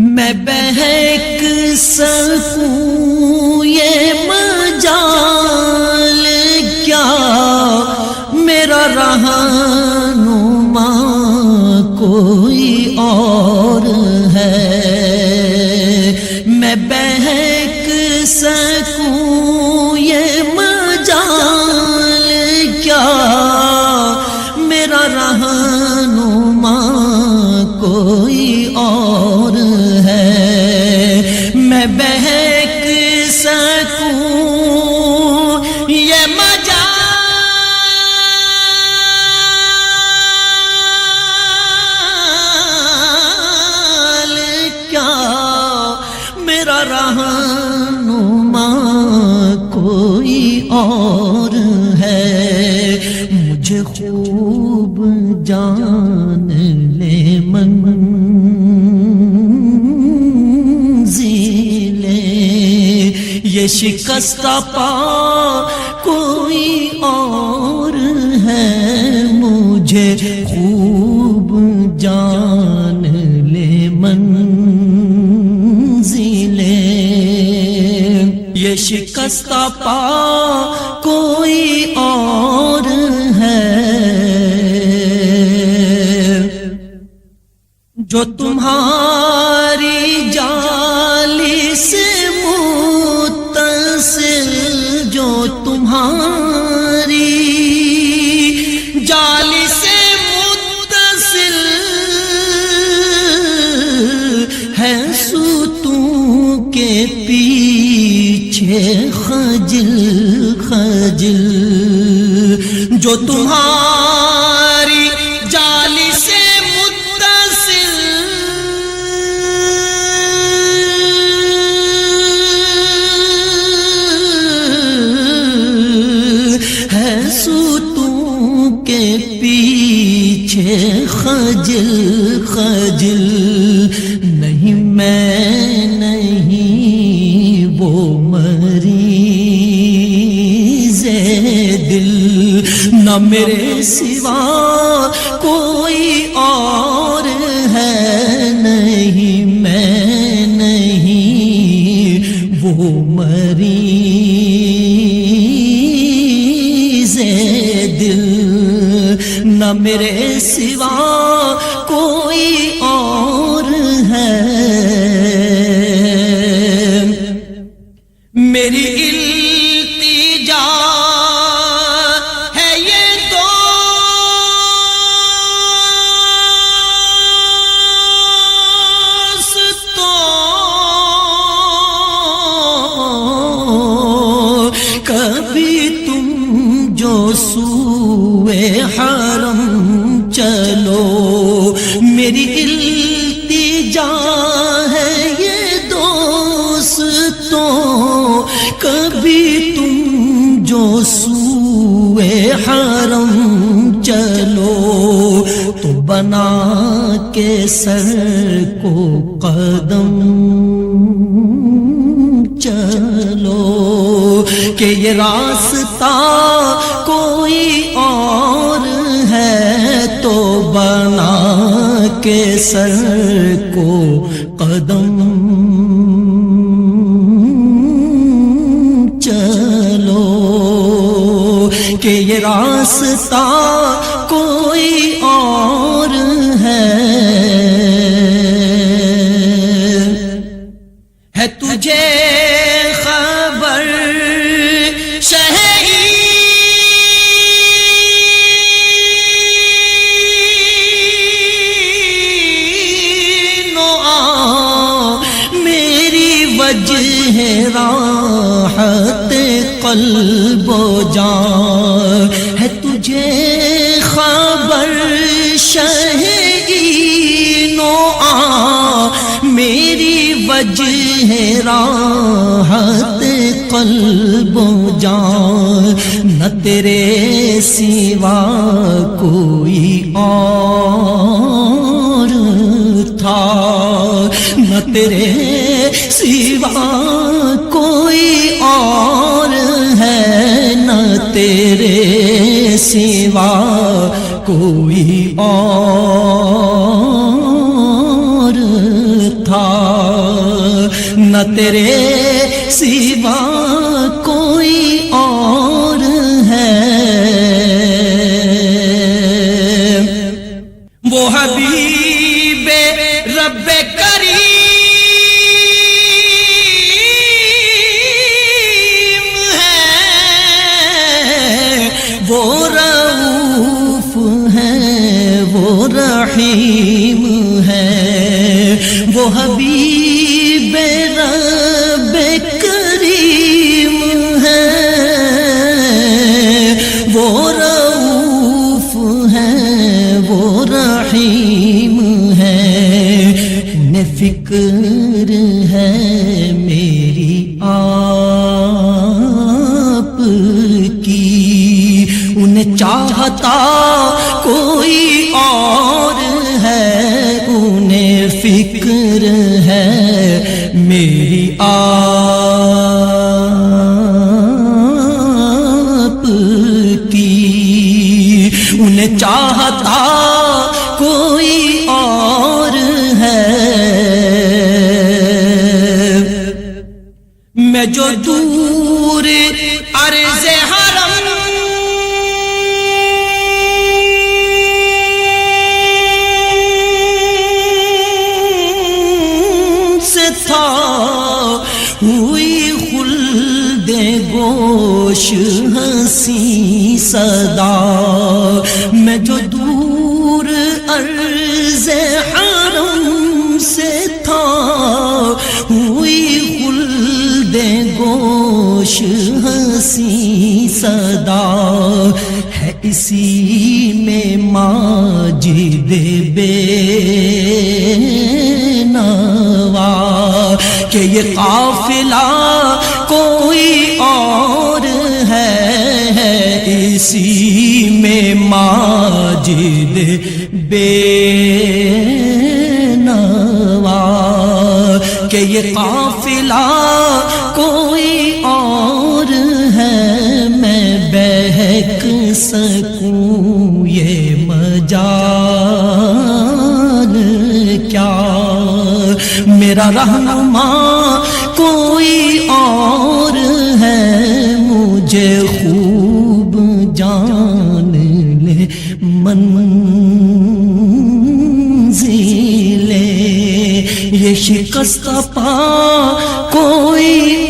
میں بہک سکوں یہ مجال کیا میرا رہنما کوئی اور ہے، میں بہک سکوں یہ مجال کیا میرا رہنما کوئی اور ہے، میں بہک سکوں یہ مجال کیا میرا رہنما کوئی اور ہے، مجھے خوب جان لے منزلیں یہ شکستہ پا کوئی اور ہے، مجھے خوب جان لے منزلیں یہ شکستہ پا کوئی اور ہے، جو تمہاری جالی سے متصل، جو تمہاری جالی سے متصل ہے، ستون کے پیچھے خجل خجل، جو تمہاری جالی سے ستون کے پیچھے خجل خجل، نہیں میں نہیں وہ مریض دل، نہ میرے سوا کوئی اور ہے، نہیں میں نہیں وہ مریض دل، نہ میرے سوا کوئی اور ہے، میری التجا ہے یہ دوستوں، کبھی تم جو سوئے حرم چلو، میری التجا ہے یہ دوستوں، کبھی تم جو سوئے حرم چلو، تو بنا کے سر کو قدم چلو، کہ یہ راستہ کوئی اور ہے، تو بنا کے سر کو قدم چلو، کہ یہ راستہ کوئی اور ہے تجھے خبر وجہ راحت قلب و جان ہے، تجھے خبر شہین و آ میری وجہ راحت قلب و جان، نہ تیرے سوا کوئی اور تھا، نہ تیرے سوا کوئی اور ہے، نہ تیرے سوا کوئی اور تھا۔ نہ تیرے سوا کوئی اور ہے وہ حبیب رب کریم ہے وہ رؤوف ہے وہ رحیم ہے وہ حبیب رب کریم ہے وہ رؤوف ہے وہ رحیم ہے انہیں فکر ہے میری آپ کی انہیں چاہتا کوئی اور ہے انہیں فکر ہے میری آپ کی انہیں چاہتا کوئی اور ہے میں جو دور عرض حرم سے تھا ہوئی خلد گوش ہنسی صدا میں جو دور عرض حرم سے تھا ہوئی خلد گوش ہنسی صدا ہے اسی میں ماجد بے نوا کہ یہ قافلہ کوئی اور ہے اسی میں ماجد بے نوا کہ یہ قافلہ کوئی اور ہے میں بہک سکوں یہ مجال کیا میرا رہنما کوئی اور ہے مجھے خوب جان لے منزل یہ شکست پا کوئی